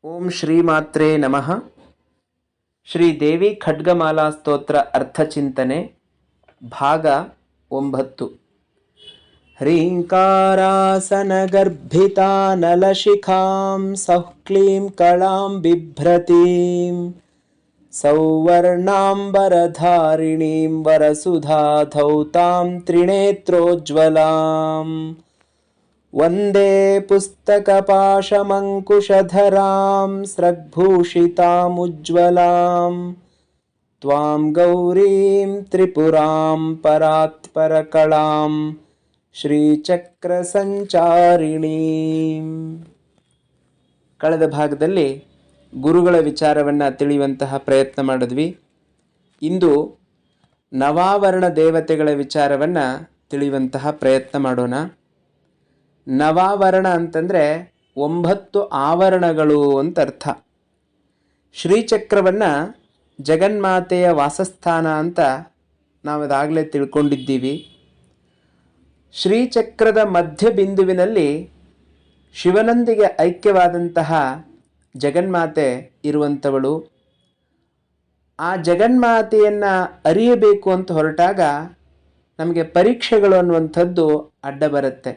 ಓಂ ಶ್ರೀಮಾತ್ರೇ ನಮಃ. ಶ್ರೀ ದೇವಿ ಖಡ್ಗಮಾಲಾ ಸ್ತೋತ್ರ ಅರ್ಥಚಿಂತನೆ ಭಾಗ 9. ಹ್ರೀಂಕಾರಾಸನಗರ್ಭಿತಾನಲಶಿಖಾಂ ಸೌಕ್ಲೀಂ ಕಳಾಂ ಬಿಭ್ರತೀಂ ಸೌವರ್ಣಾಂಬರಧಾರಿಣೀಂ ವರಸುಧಾಧೌತಾಂ ತ್ರಿನೇತ್ರೋಜ್ವಲಾಂ ವಂದೇ ಪುಸ್ತಕಪಾಶಮಂಕುಶಧರಾಂ ಸ್ರಗ್ಭೂಷಿತಾಮುಜ್ವಲಾಂ ತ್ವಾಂ ಗೌರೀಂ ತ್ರಿಪುರಾಂ ಪರಾತ್ಪರಕಳಾಂ ಶ್ರೀಚಕ್ರಸಂಚಾರಿಣೀಂ. ಕಳೆದ ಭಾಗದಲ್ಲಿ ಗುರುಗಳ ವಿಚಾರವನ್ನು ತಿಳಿಯುವಂತಹ ಪ್ರಯತ್ನ ಮಾಡಿದ್ವಿ. ಇಂದು ನವಾವರಣ ದೇವತೆಗಳ ವಿಚಾರವನ್ನು ತಿಳಿಯುವಂತಹ ಪ್ರಯತ್ನ ಮಾಡೋಣ. ನವಾವರಣ ಅಂತಂದರೆ 9 ಆವರಣಗಳು ಅಂತ ಅರ್ಥ. ಶ್ರೀಚಕ್ರವನ್ನು ಜಗನ್ಮಾತೆಯ ವಾಸಸ್ಥಾನ ಅಂತ ನಾವು ಅದಾಗಲೇ ತಿಳ್ಕೊಂಡಿದ್ದೀವಿ. ಶ್ರೀಚಕ್ರದ ಮಧ್ಯ ಬಿಂದುವಿನಲ್ಲಿ ಶಿವನೊಂದಿಗೆ ಐಕ್ಯವಾದಂತಹ ಜಗನ್ಮಾತೆ ಇರುವಂಥವಳು. ಆ ಜಗನ್ಮಾತೆಯನ್ನು ಅರಿಯಬೇಕು ಅಂತ ಹೊರಟಾಗ ನಮಗೆ ಪರೀಕ್ಷೆಗಳು ಅನ್ನುವಂಥದ್ದು ಅಡ್ಡ ಬರುತ್ತೆ.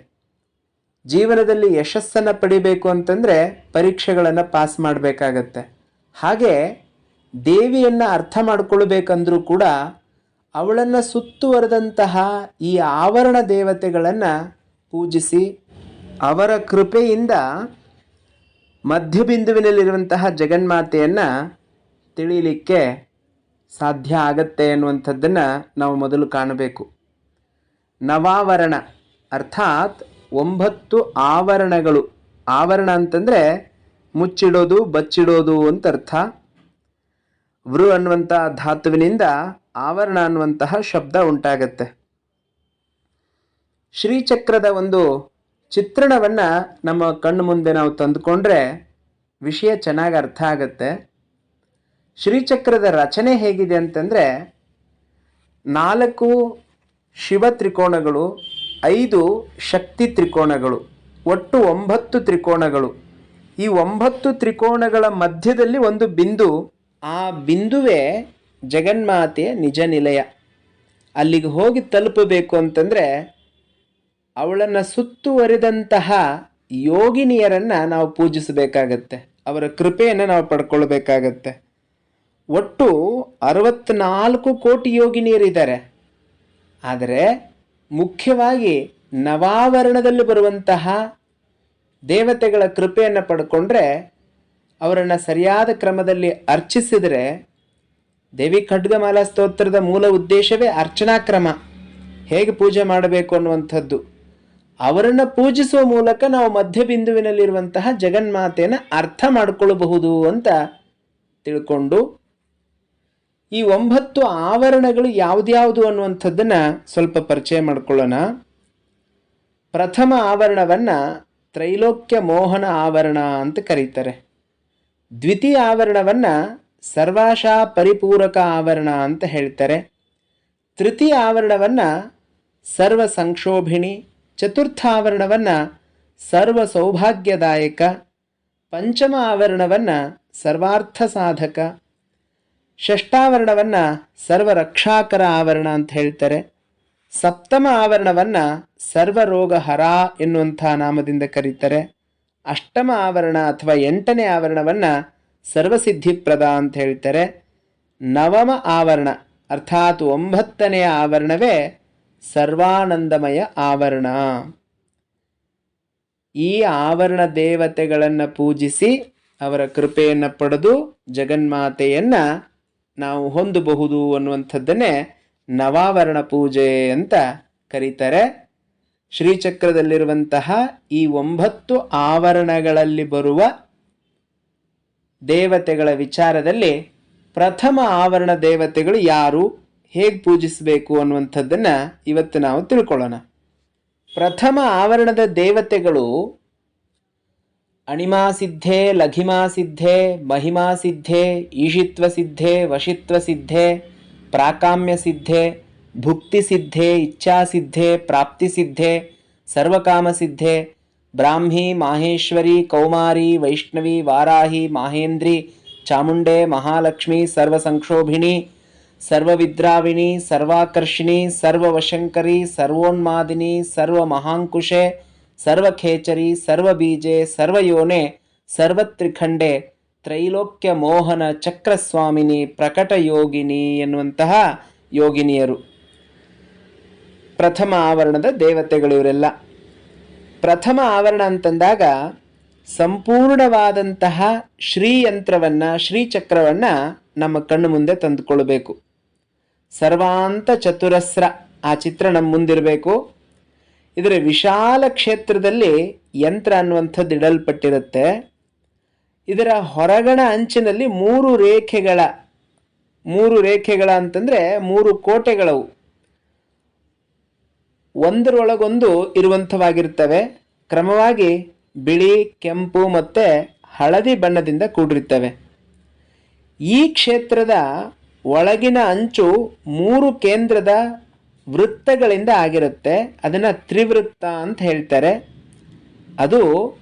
ಜೀವನದಲ್ಲಿ ಯಶಸ್ಸನ್ನು ಪಡಿಬೇಕು ಅಂತಂದರೆ ಪರೀಕ್ಷೆಗಳನ್ನು ಪಾಸ್ ಮಾಡಬೇಕಾಗತ್ತೆ. ಹಾಗೆ ದೇವಿಯನ್ನು ಅರ್ಥ ಮಾಡಿಕೊಳ್ಬೇಕಂದ್ರೂ ಕೂಡ ಅವಳನ್ನು ಸುತ್ತುವರೆದಂತಹ ಈ ಆವರಣ ದೇವತೆಗಳನ್ನು ಪೂಜಿಸಿ ಅವರ ಕೃಪೆಯಿಂದ ಮಧ್ಯಬಿಂದುವಿನಲ್ಲಿರುವಂತಹ ಜಗನ್ಮಾತೆಯನ್ನು ತಿಳಿಯಲಿಕ್ಕೆ ಸಾಧ್ಯ ಆಗತ್ತೆ ಅನ್ನುವಂಥದ್ದನ್ನು ನಾವು ಮೊದಲು ಕಾಣಬೇಕು. ನವಾವರಣ ಅರ್ಥಾತ್ 9 ಆವರಣಗಳು. ಆವರಣ ಅಂತಂದರೆ ಮುಚ್ಚಿಡೋದು, ಬಚ್ಚಿಡೋದು ಅಂತ ಅರ್ಥ. ವೃ ಅನ್ನುವಂಥ ಧಾತುವಿನಿಂದ ಆವರಣ ಅನ್ನುವಂತಹ ಶಬ್ದ ಉಂಟಾಗತ್ತೆ. ಶ್ರೀಚಕ್ರದ ಒಂದು ಚಿತ್ರಣವನ್ನು ನಮ್ಮ ಕಣ್ಣು ಮುಂದೆ ನಾವು ತಂದುಕೊಂಡ್ರೆ ವಿಷಯ ಚೆನ್ನಾಗಿ ಅರ್ಥ ಆಗತ್ತೆ. ಶ್ರೀಚಕ್ರದ ರಚನೆ ಹೇಗಿದೆ ಅಂತಂದರೆ 4 ಶಿವ ತ್ರಿಕೋಣಗಳು, 5 ಶಕ್ತಿ ತ್ರಿಕೋಣಗಳು, ಒಟ್ಟು 9 ತ್ರಿಕೋಣಗಳು. ಈ 9 ತ್ರಿಕೋಣಗಳ ಮಧ್ಯದಲ್ಲಿ ಒಂದು ಬಿಂದು. ಆ ಬಿಂದುವೇ ಜಗನ್ಮಾತೆಯ ನಿಜ ನಿಲಯ. ಅಲ್ಲಿಗೆ ಹೋಗಿ ತಲುಪಬೇಕು ಅಂತಂದರೆ ಅವಳನ್ನು ಸುತ್ತುವರಿದಂತಹ ಯೋಗಿನಿಯರನ್ನು ನಾವು ಪೂಜಿಸಬೇಕಾಗತ್ತೆ. ಅವರ ಕೃಪೆಯನ್ನು ನಾವು ಪಡ್ಕೊಳ್ಬೇಕಾಗತ್ತೆ. ಒಟ್ಟು 64 ಕೋಟಿ ಯೋಗಿನಿಯರಿದ್ದಾರೆ. ಆದರೆ ಮುಖ್ಯವಾಗಿ ನವಾವರಣದಲ್ಲಿ ಬರುವಂತಹ ದೇವತೆಗಳ ಕೃಪೆಯನ್ನು ಪಡ್ಕೊಂಡ್ರೆ, ಅವರನ್ನು ಸರಿಯಾದ ಕ್ರಮದಲ್ಲಿ ಅರ್ಚಿಸಿದರೆ, ದೇವಿ ಖಡ್ಗಮಾಲಾ ಸ್ತೋತ್ರದ ಮೂಲ ಉದ್ದೇಶವೇ ಅರ್ಚನಾ ಕ್ರಮ, ಹೇಗೆ ಪೂಜೆ ಮಾಡಬೇಕು ಅನ್ನುವಂಥದ್ದು. ಅವರನ್ನು ಪೂಜಿಸುವ ಮೂಲಕ ನಾವು ಮಧ್ಯಬಿಂದುವಿನಲ್ಲಿರುವಂತಹ ಜಗನ್ಮಾತೆಯನ್ನು ಅರ್ಥ ಮಾಡಿಕೊಳ್ಳಬಹುದು ಅಂತ ತಿಳ್ಕೊಂಡು, ಈ 9 ಆವರಣಗಳು ಯಾವುದ್ಯಾವುದು ಅನ್ನುವಂಥದ್ದನ್ನು ಸ್ವಲ್ಪ ಪರಿಚಯ ಮಾಡಿಕೊಳ್ಳೋಣ. ಪ್ರಥಮ ಆವರಣವನ್ನು ತ್ರೈಲೋಕ್ಯ ಮೋಹನ ಆವರಣ ಅಂತ ಕರೀತಾರೆ. ದ್ವಿತೀಯ ಆವರಣವನ್ನು ಸರ್ವಾಶಾ ಪರಿಪೂರಕ ಆವರಣ ಅಂತ ಹೇಳ್ತಾರೆ. ತೃತೀಯ ಆವರಣವನ್ನು ಸರ್ವ ಸಂಕ್ಷೋಭಿಣಿ, ಚತುರ್ಥ ಆವರಣವನ್ನು ಸರ್ವ ಸೌಭಾಗ್ಯದಾಯಕ, ಪಂಚಮ ಆವರಣವನ್ನು ಸರ್ವಾರ್ಥ ಸಾಧಕ, ಷಷ್ಠಾವರಣವನ್ನು ಸರ್ವರಕ್ಷಾಕರ ಆವರಣ ಅಂತ ಹೇಳ್ತಾರೆ. ಸಪ್ತಮ ಆವರಣವನ್ನು ಸರ್ವರೋಗಹರ ಎನ್ನುವಂಥ ನಾಮದಿಂದ ಕರೀತಾರೆ. ಅಷ್ಟಮ ಆವರಣ ಅಥವಾ 8ನೇ ಆವರಣವನ್ನು ಸರ್ವಸಿದ್ಧಿಪ್ರದ ಅಂತ ಹೇಳ್ತಾರೆ. ನವಮ ಆವರಣ ಅರ್ಥಾತ್ 9ನೇ ಆವರಣವೇ ಸರ್ವಾನಂದಮಯ ಆವರಣ. ಈ ಆವರಣ ದೇವತೆಗಳನ್ನು ಪೂಜಿಸಿ ಅವರ ಕೃಪೆಯನ್ನು ಪಡೆದು ಜಗನ್ಮಾತೆಯನ್ನು ನಾವು ಹೊಂದಬಹುದು ಅನ್ನುವಂಥದ್ದನ್ನೇ ನವಾವರಣ ಪೂಜೆ ಅಂತ ಕರೀತಾರೆ. ಶ್ರೀಚಕ್ರದಲ್ಲಿರುವಂತಹ ಈ 9 ಆವರಣಗಳಲ್ಲಿ ಬರುವ ದೇವತೆಗಳ ವಿಚಾರದಲ್ಲಿ ಪ್ರಥಮ ಆವರಣ ದೇವತೆಗಳು ಯಾರು, ಹೇಗೆ ಪೂಜಿಸಬೇಕು ಅನ್ನುವಂಥದ್ದನ್ನು ಇವತ್ತು ನಾವು ತಿಳ್ಕೊಳ್ಳೋಣ. ಪ್ರಥಮ ಆವರಣದ ದೇವತೆಗಳು ಅಣಿಮಾಸಿದ್ಧೆ, ಲಘಿಮಾಸಿದ್ಧೆ, ಮಹಿಮಾಸಿದ್ಧೆ, ಈಶಿತ್ವಸಿದ್ಧೆ, ವಶಿತ್ವಸಿದ್ಧೆ, ಪ್ರಾಕಾಮ್ಯಸಿದ್ಧೆ, ಭುಕ್ತಿಸಿದ್ಧೆ, ಇಚ್ಛಾಸಿದ್ಧೆ, ಪ್ರಾಪ್ತಿಸಿದ್ಧೆ, ಸರ್ವಕಾಮಸಿದ್ಧೆ, ಬ್ರಾಹ್ಮಿ ಮಾಹೇಶ್ವರಿ ಕೌಮಾರಿ ವೈಷ್ಣವಿ ವಾರಾಹಿ ಮಾಹೇಂದ್ರಿ ಚಾಮುಂಡೆ ಮಹಾಲಕ್ಷ್ಮಿ ಸರ್ವಸಂಕ್ಷೋಭಿಣಿ ಸರ್ವವಿದ್ರಾವಿಣಿ ಸರ್ವಾಕರ್ಷಿಣಿ ಸರ್ವವಶಂಕರಿ ಸರ್ವೋನ್ಮಾದಿನಿ ಸರ್ವಮಹಾಂಕುಶೆ ಸರ್ವಖೇಚರಿ ಸರ್ವಬೀಜೆ ಸರ್ವಯೋನೆ ಸರ್ವತ್ರಿಖಂಡೆ ತ್ರೈಲೋಕ್ಯ ಮೋಹನ ಚಕ್ರಸ್ವಾಮಿನಿ ಪ್ರಕಟ ಯೋಗಿನಿ ಎನ್ನುವಂತಹ ಯೋಗಿನಿಯರು. ಪ್ರಥಮ ಆವರಣದ ದೇವತೆಗಳು ಇವರೆಲ್ಲ. ಪ್ರಥಮ ಆವರಣ ಅಂತಂದಾಗ ಸಂಪೂರ್ಣವಾದಂತಹ ಶ್ರೀಯಂತ್ರವನ್ನು ಶ್ರೀಚಕ್ರವನ್ನು ನಮ್ಮ ಕಣ್ಣು ಮುಂದೆ ತಂದುಕೊಳ್ಬೇಕು. ಸರ್ವಾಂತ ಚತುರಸ್ರ ಆ ಚಿತ್ರ ನಮ್ಮ ಮುಂದಿರಬೇಕು. ಇದರ ವಿಶಾಲ ಕ್ಷೇತ್ರದಲ್ಲಿ ಯಂತ್ರ ಅನ್ನುವಂಥದ್ದು ಇಡಲ್ಪಟ್ಟಿರುತ್ತೆ. ಇದರ ಹೊರಗಣ ಅಂಚಿನಲ್ಲಿ ಮೂರು ರೇಖೆಗಳ ಅಂತಂದರೆ 3 ಕೋಟೆಗಳವು ಒಂದರೊಳಗೊಂದು ಇರುವಂಥವಾಗಿರ್ತವೆ. ಕ್ರಮವಾಗಿ ಬಿಳಿ, ಕೆಂಪು ಮತ್ತು ಹಳದಿ ಬಣ್ಣದಿಂದ ಕೂಡಿರ್ತವೆ. ಈ ಕ್ಷೇತ್ರದ ಒಳಗಿನ ಅಂಚು 3 ಕೇಂದ್ರದ ವೃತ್ತಗಳಿಂದ ಆಗಿರುತ್ತೆ. ಅದನ್ನು ತ್ರಿವೃತ್ತ ಅಂತ ಹೇಳ್ತಾರೆ. ಅದು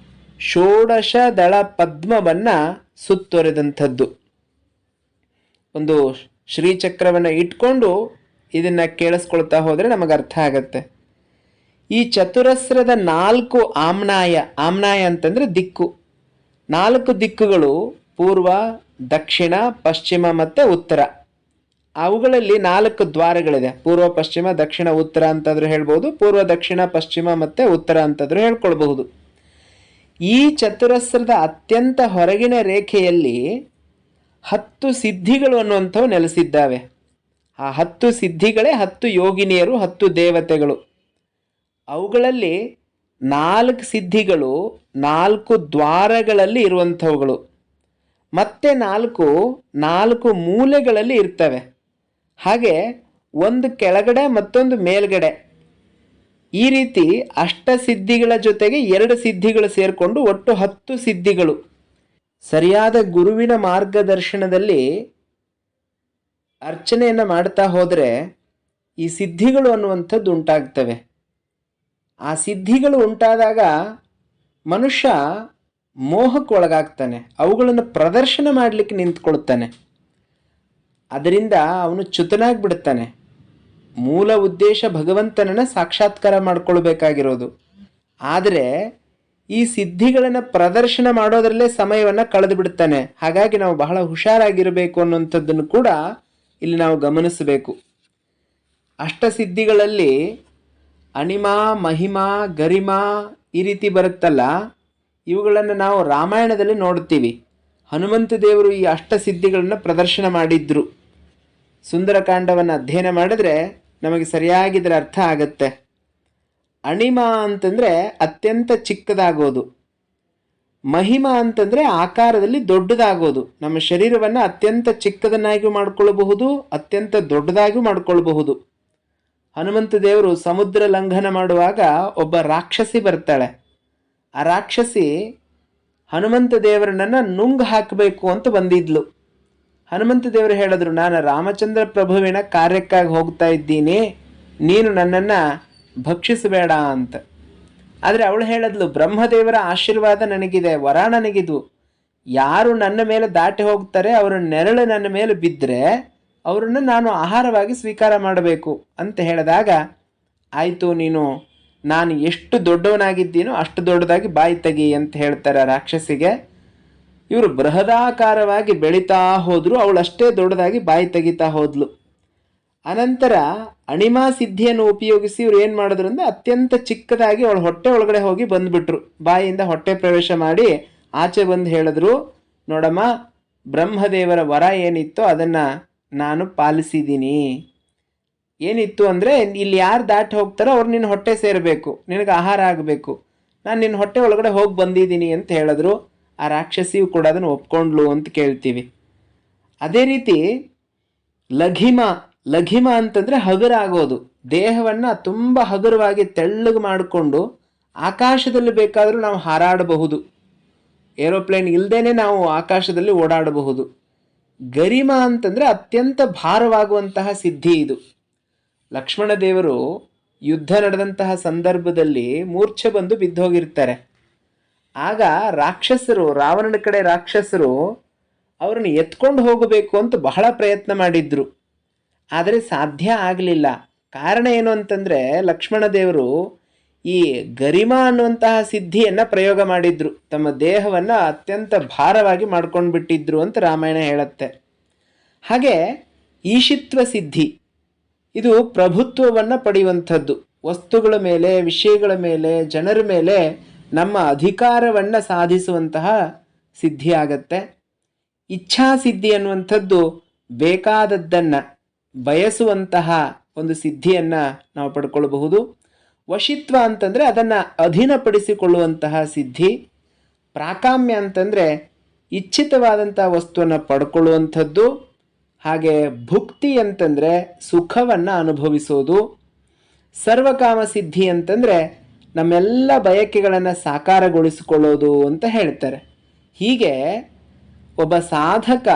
ಷೋಡಶ ದಳ ಪದ್ಮವನ್ನು ಸುತ್ತುವರೆದಂಥದ್ದು. ಒಂದು ಶ್ರೀಚಕ್ರವನ್ನು ಇಟ್ಕೊಂಡು ಇದನ್ನು ಕೇಳಿಸ್ಕೊಳ್ತಾ ಹೋದರೆ ನಮಗೆ ಅರ್ಥ ಆಗತ್ತೆ. ಈ ಚತುರಸ್ರದ 4 ಆಮ್ನಾಯ ಅಂತಂದರೆ ದಿಕ್ಕು. 4 ದಿಕ್ಕುಗಳು ಪೂರ್ವ, ದಕ್ಷಿಣ, ಪಶ್ಚಿಮ ಮತ್ತು ಉತ್ತರ. ಅವುಗಳಲ್ಲಿ 4 ದ್ವಾರಗಳಿದೆ. ಪೂರ್ವ, ಪಶ್ಚಿಮ, ದಕ್ಷಿಣ, ಉತ್ತರ ಅಂತಾದರೂ ಹೇಳ್ಬೋದು. ಪೂರ್ವ, ದಕ್ಷಿಣ, ಪಶ್ಚಿಮ ಮತ್ತು ಉತ್ತರ ಅಂತಾದರೂ ಹೇಳ್ಕೊಳ್ಬಹುದು. ಈ ಚತುರಸ್ರದ ಅತ್ಯಂತ ಹೊರಗಿನ ರೇಖೆಯಲ್ಲಿ 10 ಸಿದ್ಧಿಗಳು ಅನ್ನುವಂಥವು ನೆಲೆಸಿದ್ದಾವೆ. ಆ 10 ಸಿದ್ಧಿಗಳೇ 10 ಯೋಗಿನಿಯರು, 10 ದೇವತೆಗಳು. ಅವುಗಳಲ್ಲಿ 4 ಸಿದ್ಧಿಗಳು 4 ದ್ವಾರಗಳಲ್ಲಿ ಇರುವಂಥವುಗಳು, ಮತ್ತೆ 4 ಮೂಲೆಗಳಲ್ಲಿ ಇರ್ತವೆ. ಹಾಗೆ ಒಂದು ಕೆಳಗಡೆ ಮತ್ತೊಂದು ಮೇಲ್ಗಡೆ. ಈ ರೀತಿ ಅಷ್ಟಸಿದ್ಧಿಗಳ ಜೊತೆಗೆ 2 ಸಿದ್ಧಿಗಳು ಸೇರಿಕೊಂಡು ಒಟ್ಟು 10 ಸಿದ್ಧಿಗಳು. ಸರಿಯಾದ ಗುರುವಿನ ಮಾರ್ಗದರ್ಶನದಲ್ಲಿ ಅರ್ಚನೆಯನ್ನು ಮಾಡ್ತಾ ಹೋದರೆ ಈ ಸಿದ್ಧಿಗಳು ಅನ್ನುವಂಥದ್ದು ಉಂಟಾಗ್ತವೆ. ಆ ಸಿದ್ಧಿಗಳು ಉಂಟಾದಾಗ ಮನುಷ್ಯ ಮೋಹಕ್ಕೆ ಒಳಗಾಗ್ತಾನೆ. ಅವುಗಳನ್ನು ಪ್ರದರ್ಶನ ಮಾಡಲಿಕ್ಕೆ ನಿಂತ್ಕೊಳ್ತಾನೆ. ಅದರಿಂದ ಅವನು ಚ್ಯುತನಾಗ್ಬಿಡ್ತಾನೆ. ಮೂಲ ಉದ್ದೇಶ ಭಗವಂತನನ್ನು ಸಾಕ್ಷಾತ್ಕಾರ ಮಾಡಿಕೊಳ್ಬೇಕಾಗಿರೋದು. ಆದರೆ ಈ ಸಿದ್ಧಿಗಳನ್ನು ಪ್ರದರ್ಶನ ಮಾಡೋದರಲ್ಲೇ ಸಮಯವನ್ನು ಕಳೆದು ಬಿಡ್ತಾನೆ. ಹಾಗಾಗಿ ನಾವು ಬಹಳ ಹುಷಾರಾಗಿರಬೇಕು ಅನ್ನುವಂಥದ್ದನ್ನು ಕೂಡ ಇಲ್ಲಿ ನಾವು ಗಮನಿಸಬೇಕು. ಅಷ್ಟಸಿದ್ಧಿಗಳಲ್ಲಿ ಅಣಿಮಾ, ಮಹಿಮಾ, ಗರಿಮಾ ಈ ರೀತಿ ಬರುತ್ತಲ್ಲ, ಇವುಗಳನ್ನು ನಾವು ರಾಮಾಯಣದಲ್ಲಿ ನೋಡ್ತೀವಿ. ಹನುಮಂತ ದೇವರು ಈ ಅಷ್ಟಸಿದ್ಧಿಗಳನ್ನು ಪ್ರದರ್ಶನ ಮಾಡಿದ್ರು. ಸುಂದರಕಾಂಡವನ್ನು ಅಧ್ಯಯನ ಮಾಡಿದ್ರೆ ನಮಗೆ ಸರಿಯಾಗಿ ಇದರ ಅರ್ಥ ಆಗತ್ತೆ. ಅಣಿಮಾ ಅಂತಂದರೆ ಅತ್ಯಂತ ಚಿಕ್ಕದಾಗೋದು. ಮಹಿಮಾ ಅಂತಂದರೆ ಆಕಾರದಲ್ಲಿ ದೊಡ್ಡದಾಗೋದು. ನಮ್ಮ ಶರೀರವನ್ನು ಅತ್ಯಂತ ಚಿಕ್ಕದನ್ನಾಗಿ ಮಾಡಿಕೊಳ್ಳಬಹುದು, ಅತ್ಯಂತ ದೊಡ್ಡದಾಗಿ ಮಾಡಿಕೊಳ್ಳಬಹುದು. ಹನುಮಂತ ದೇವರು ಸಮುದ್ರ ಲಂಘನ ಮಾಡುವಾಗ ಒಬ್ಬ ರಾಕ್ಷಸಿ ಬರ್ತಾಳೆ. ಆ ರಾಕ್ಷಸಿ ಹನುಮಂತ ದೇವರನ್ನು ನುಂಗ್ ಹಾಕಬೇಕು ಅಂತ ಬಂದಿದ್ಲು. ಹನುಮಂತ ದೇವರು ಹೇಳಿದ್ರು, ನಾನು ರಾಮಚಂದ್ರ ಪ್ರಭುವಿನ ಕಾರ್ಯಕ್ಕಾಗಿ ಹೋಗ್ತಾ ಇದ್ದೀನಿ, ನೀನು ನನ್ನನ್ನು ಭಕ್ಷಿಸಬೇಡ ಅಂತ. ಆದರೆ ಅವಳು ಹೇಳಿದ್ಲು, ಬ್ರಹ್ಮದೇವರ ಆಶೀರ್ವಾದ ನನಗಿದೆ, ವರ ನನಗಿದು. ಯಾರು ನನ್ನ ಮೇಲೆ ದಾಟಿ ಹೋಗ್ತಾರೆ ಅವರ ನೆರಳು ನನ್ನ ಮೇಲೆ ಬಿದ್ದರೆ ಅವರನ್ನು ನಾನು ಆಹಾರವಾಗಿ ಸ್ವೀಕಾರ ಮಾಡಬೇಕು ಅಂತ ಹೇಳಿದಾಗ, ಆಯಿತು, ನಾನು ಎಷ್ಟು ದೊಡ್ಡವನಾಗಿದ್ದೀನೋ ಅಷ್ಟು ದೊಡ್ಡದಾಗಿ ಬಾಯಿ ತೆಗಿ ಅಂತ ಹೇಳ್ತಾರೆ ರಾಕ್ಷಸಿಗೆ. ಇವರು ಬೃಹದಾಕಾರವಾಗಿ ಬೆಳೀತಾ ಹೋದರು. ಅವಳು ಅಷ್ಟೇ ದೊಡ್ಡದಾಗಿ ಬಾಯಿ ತೆಗಿತಾ ಹೋದ್ಲು. ಅನಂತರ ಅಣಿಮಾ ಸಿದ್ಧಿಯನ್ನು ಉಪಯೋಗಿಸಿ ಇವ್ರು ಏನು ಮಾಡಿದ್ರು ಅಂದರೆ ಅತ್ಯಂತ ಚಿಕ್ಕದಾಗಿ ಅವಳು ಹೊಟ್ಟೆ ಒಳಗಡೆ ಹೋಗಿ ಬಂದುಬಿಟ್ರು. ಬಾಯಿಯಿಂದ ಹೊಟ್ಟೆ ಪ್ರವೇಶ ಮಾಡಿ ಆಚೆ ಬಂದು ಹೇಳಿದ್ರು, ನೋಡಮ್ಮ, ಬ್ರಹ್ಮದೇವರ ವರ ಏನಿತ್ತೋ ಅದನ್ನು ನಾನು ಪಾಲಿಸಿದ್ದೀನಿ. ಏನಿತ್ತು ಅಂದರೆ, ಇಲ್ಲಿ ಯಾರು ದಾಟಿ ಹೋಗ್ತಾರೋ ಅವ್ರು ನಿನ್ನ ಹೊಟ್ಟೆ ಸೇರಬೇಕು, ನಿನಗೆ ಆಹಾರ ಆಗಬೇಕು. ನಾನು ನಿನ್ನ ಹೊಟ್ಟೆ ಒಳಗಡೆ ಹೋಗಿ ಬಂದಿದ್ದೀನಿ ಅಂತ ಹೇಳಿದ್ರು. ಆ ರಾಕ್ಷಸಿಯು ಕೂಡ ಅದನ್ನು ಒಪ್ಕೊಂಡ್ಲು ಅಂತ ಕೇಳ್ತೀವಿ. ಅದೇ ರೀತಿ ಲಘಿಮ ಅಂತಂದರೆ ಹಗುರಾಗೋದು. ದೇಹವನ್ನು ತುಂಬ ಹಗುರವಾಗಿ ತೆಳ್ಳಗೆ ಮಾಡಿಕೊಂಡು ಆಕಾಶದಲ್ಲಿ ಬೇಕಾದರೂ ನಾವು ಹಾರಾಡಬಹುದು. ಏರೋಪ್ಲೇನ್ ಇಲ್ಲದೇ ನಾವು ಆಕಾಶದಲ್ಲಿ ಓಡಾಡಬಹುದು. ಗರಿಮ ಅಂತಂದರೆ ಅತ್ಯಂತ ಭಾರವಾಗುವಂತಹ ಸಿದ್ಧಿ ಇದು. ಲಕ್ಷ್ಮಣ ದೇವರು ಯುದ್ಧ ನಡೆದಂತಹ ಸಂದರ್ಭದಲ್ಲಿ ಮೂರ್ಛೆ ಬಂದು ಬಿದ್ದೋಗಿರ್ತಾರೆ. ಆಗ ರಾಕ್ಷಸರು, ರಾವಣನ ಕಡೆ ರಾಕ್ಷಸರು ಅವ್ರನ್ನ ಎತ್ಕೊಂಡು ಹೋಗಬೇಕು ಅಂತ ಬಹಳ ಪ್ರಯತ್ನ ಮಾಡಿದ್ರು. ಆದರೆ ಸಾಧ್ಯ ಆಗಲಿಲ್ಲ. ಕಾರಣ ಏನು ಅಂತಂದರೆ, ಲಕ್ಷ್ಮಣ ದೇವರು ಈ ಗರಿಮಾ ಅನ್ನುವಂತಹ ಸಿದ್ಧಿಯನ್ನು ಪ್ರಯೋಗ ಮಾಡಿದ್ರು. ತಮ್ಮ ದೇಹವನ್ನು ಅತ್ಯಂತ ಭಾರವಾಗಿ ಮಾಡ್ಕೊಂಡು ಬಿಟ್ಟಿದ್ರು ಅಂತ ರಾಮಾಯಣ ಹೇಳುತ್ತೆ. ಹಾಗೆ ಈಶಿತ್ವ ಸಿದ್ಧಿ, ಇದು ಪ್ರಭುತ್ವವನ್ನು ಪಡೆಯುವಂಥದ್ದು. ವಸ್ತುಗಳ ಮೇಲೆ, ವಿಷಯಗಳ ಮೇಲೆ, ಜನರ ಮೇಲೆ ನಮ್ಮ ಅಧಿಕಾರವನ್ನು ಸಾಧಿಸುವಂತಹ ಸಿದ್ಧಿ ಆಗತ್ತೆ. ಇಚ್ಛಾಸಿದ್ಧಿ ಅನ್ನುವಂಥದ್ದು ಬೇಕಾದದ್ದನ್ನು ಬಯಸುವಂತಹ ಒಂದು ಸಿದ್ಧಿಯನ್ನು ನಾವು ಪಡ್ಕೊಳ್ಬಹುದು. ವಶಿತ್ವ ಅಂತಂದರೆ ಅದನ್ನು ಅಧೀನಪಡಿಸಿಕೊಳ್ಳುವಂತಹ ಸಿದ್ಧಿ. ಪ್ರಾಕಾಮ್ಯ ಅಂತಂದರೆ ಇಚ್ಛಿತವಾದಂಥ ವಸ್ತುವನ್ನು ಪಡ್ಕೊಳ್ಳುವಂಥದ್ದು. ಹಾಗೆ ಭುಕ್ತಿ ಅಂತಂದರೆ ಸುಖವನ್ನು ಅನುಭವಿಸೋದು. ಸರ್ವಕಾಮ ಸಿದ್ಧಿ ಅಂತಂದರೆ ನಮ್ಮೆಲ್ಲ ಬಯಕೆಗಳನ್ನು ಸಾಕಾರಗೊಳಿಸಿಕೊಳ್ಳೋದು ಅಂತ ಹೇಳ್ತಾರೆ. ಹೀಗೆ ಒಬ್ಬ ಸಾಧಕ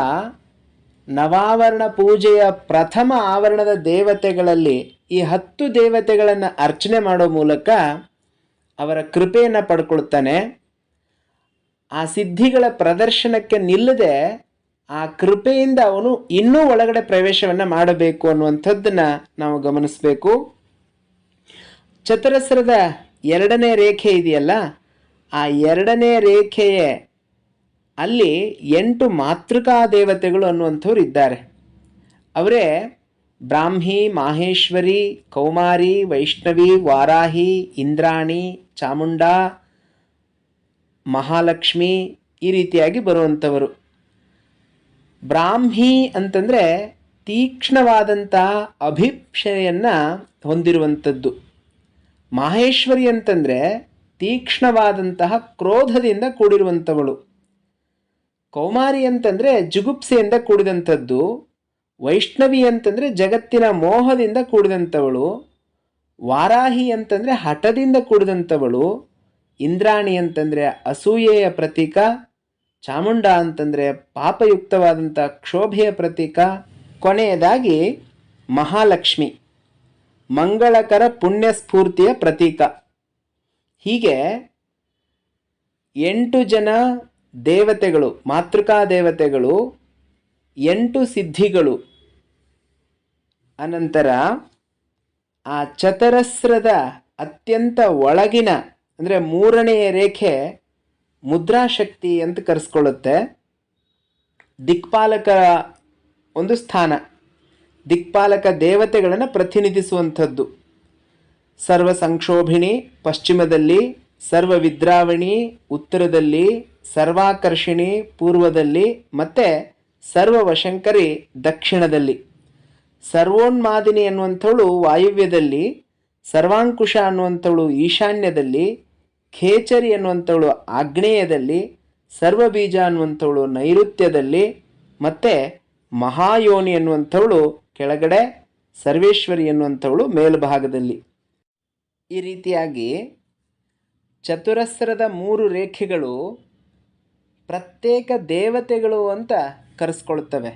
ನವಾವರಣ ಪೂಜೆಯ ಪ್ರಥಮ ಆವರಣದ ದೇವತೆಗಳಲ್ಲಿ ಈ 10 ದೇವತೆಗಳನ್ನು ಅರ್ಚನೆ ಮಾಡೋ ಮೂಲಕ ಅವರ ಕೃಪೆಯನ್ನು ಪಡ್ಕೊಳ್ತಾನೆ. ಆ ಸಿದ್ಧಿಗಳ ಪ್ರದರ್ಶನಕ್ಕೆ ನಿಲ್ಲದೆ ಆ ಕೃಪೆಯಿಂದ ಅವನು ಇನ್ನೂ ಒಳಗಡೆ ಪ್ರವೇಶವನ್ನು ಮಾಡಬೇಕು ಅನ್ನುವಂಥದ್ದನ್ನು ನಾವು ಗಮನಿಸಬೇಕು. ಚತುರಸ್ರದ 2ನೇ ರೇಖೆ ಇದೆಯಲ್ಲ, ಆ 2ನೇ ರೇಖೆಯ ಅಲ್ಲಿ 8 ಮಾತೃಕಾ ದೇವತೆಗಳು ಅನ್ನುವಂಥವ್ರು ಇದ್ದಾರೆ. ಅವರೇ ಬ್ರಾಹ್ಮಿ, ಮಾಹೇಶ್ವರಿ, ಕೌಮಾರಿ, ವೈಷ್ಣವಿ, ವಾರಾಹಿ, ಇಂದ್ರಾಣಿ, ಚಾಮುಂಡಾ, ಮಹಾಲಕ್ಷ್ಮಿ, ಈ ರೀತಿಯಾಗಿ ಬರುವಂಥವರು. ಬ್ರಾಹ್ಮಿ ಅಂತಂದರೆ ತೀಕ್ಷ್ಣವಾದಂಥ ಅಭಿಪ್ಸೆಯನ್ನು ಹೊಂದಿರುವಂಥದ್ದು. ಮಾಹೇಶ್ವರಿ ಅಂತಂದರೆ ತೀಕ್ಷ್ಣವಾದಂತಹ ಕ್ರೋಧದಿಂದ ಕೂಡಿರುವಂಥವಳು. ಕೌಮಾರಿ ಅಂತಂದರೆ ಜುಗುಪ್ಸೆಯಿಂದ ಕೂಡಿದಂಥದ್ದು. ವೈಷ್ಣವಿ ಅಂತಂದರೆ ಜಗತ್ತಿನ ಮೋಹದಿಂದ ಕೂಡಿದಂಥವಳು. ವಾರಾಹಿ ಅಂತಂದರೆ ಹಠದಿಂದ ಕೂಡಿದಂಥವಳು. ಇಂದ್ರಾಣಿ ಅಂತಂದರೆ ಅಸೂಯೆಯ ಪ್ರತೀಕ. ಚಾಮುಂಡ ಅಂತಂದರೆ ಪಾಪಯುಕ್ತವಾದಂಥ ಕ್ಷೋಭೆಯ ಪ್ರತೀಕ. ಕೊನೆಯದಾಗಿ ಮಹಾಲಕ್ಷ್ಮಿ ಮಂಗಳಕರ ಪುಣ್ಯಸ್ಫೂರ್ತಿಯ ಪ್ರತೀಕ. ಹೀಗೆ 8 ಜನ ದೇವತೆಗಳು, ಮಾತೃಕಾ ದೇವತೆಗಳು, 8 ಸಿದ್ಧಿಗಳು. ಅನಂತರ ಆ ಚತರಸ್ರದ ಅತ್ಯಂತ ಒಳಗಿನ ಅಂದರೆ 3ನೆಯ ರೇಖೆ ಮುದ್ರಾಶಕ್ತಿ ಅಂತ ಕರೆಸ್ಕೊಳ್ಳುತ್ತೆ. ದಿಕ್ಪಾಲಕ ಒಂದು ಸ್ಥಾನ, ದಿಕ್ಪಾಲಕ ದೇವತೆಗಳನ್ನು ಪ್ರತಿನಿಧಿಸುವಂಥದ್ದು. ಸರ್ವ ಸಂಕ್ಷೋಭಿಣಿ ಪಶ್ಚಿಮದಲ್ಲಿ, ಸರ್ವ ವಿದ್ರಾವಣಿ ಉತ್ತರದಲ್ಲಿ, ಸರ್ವಾಕರ್ಷಿಣಿ ಪೂರ್ವದಲ್ಲಿ ಮತ್ತು ಸರ್ವವಶಂಕರಿ ದಕ್ಷಿಣದಲ್ಲಿ. ಸರ್ವೋನ್ಮಾದಿನಿ ಅನ್ನುವಂಥವಳು ವಾಯುವ್ಯದಲ್ಲಿ, ಸರ್ವಾಂಕುಶ ಅನ್ನುವಂಥವಳು ಈಶಾನ್ಯದಲ್ಲಿ, ಖೇಚರಿ ಅನ್ನುವಂಥವಳು ಆಗ್ನೇಯದಲ್ಲಿ, ಸರ್ವಬೀಜ ಅನ್ನುವಂಥವಳು ನೈಋತ್ಯದಲ್ಲಿ ಮತ್ತು ಮಹಾಯೋನಿ ಅನ್ನುವಂಥವಳು ಕೆಳಗಡೆ, ಸರ್ವೇಶ್ವರಿ ಅನ್ನುವಂಥವಳು ಮೇಲ್ಭಾಗದಲ್ಲಿ. ಈ ರೀತಿಯಾಗಿ ಚತುರಸ್ರದ 3 ರೇಖೆಗಳು ಪ್ರತ್ಯೇಕ ದೇವತೆಗಳು ಅಂತ ಕರೆಸ್ಕೊಳ್ತವೆ.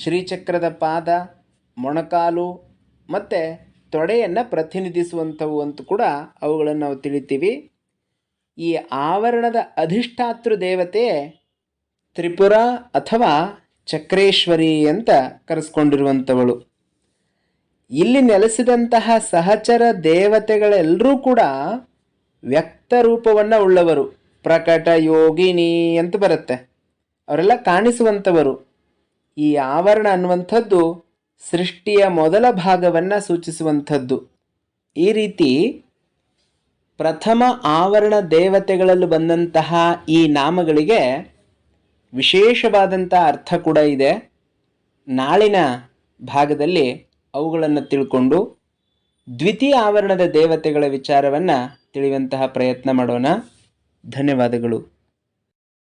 ಶ್ರೀಚಕ್ರದ ಪಾದ, ಮೊಣಕಾಲು ಮತ್ತು ತೊಡೆಯನ್ನು ಪ್ರತಿನಿಧಿಸುವಂಥವು ಅಂತ ಕೂಡ ಅವುಗಳನ್ನು ನಾವು ತಿಳಿತೀವಿ. ಈ ಆವರಣದ ಅಧಿಷ್ಠಾತೃ ದೇವತೆ ತ್ರಿಪುರ ಅಥವಾ ಚಕ್ರೇಶ್ವರಿ ಅಂತ ಕರೆಸ್ಕೊಂಡಿರುವಂಥವಳು. ಇಲ್ಲಿ ನೆಲೆಸಿದಂತಹ ಸಹಚರ ದೇವತೆಗಳೆಲ್ಲರೂ ಕೂಡ ವ್ಯಕ್ತ ರೂಪವನ್ನು ಉಳ್ಳವರು. ಪ್ರಕಟ, ಯೋಗಿನಿ ಅಂತ ಬರುತ್ತೆ. ಅವರೆಲ್ಲ ಕಾಣಿಸುವಂಥವರು. ಈ ಆವರಣ ಅನ್ನುವಂಥದ್ದು ಸೃಷ್ಟಿಯ ಮೊದಲ ಭಾಗವನ್ನು ಸೂಚಿಸುವಂಥದ್ದು. ಈ ರೀತಿ ಪ್ರಥಮ ಆವರಣ ದೇವತೆಗಳಲ್ಲಿ ಬಂದಂತಹ ಈ ನಾಮಗಳಿಗೆ ವಿಶೇಷವಾದಂಥ ಅರ್ಥ ಕೂಡ ಇದೆ. ನಾಳಿನ ಭಾಗದಲ್ಲಿ ಅವುಗಳನ್ನು ತಿಳ್ಕೊಂಡು ದ್ವಿತೀಯ ಆವರಣದ ದೇವತೆಗಳ ವಿಚಾರವನ್ನು ತಿಳಿಯುವಂತಹ ಪ್ರಯತ್ನ ಮಾಡೋಣ. ಧನ್ಯವಾದಗಳು.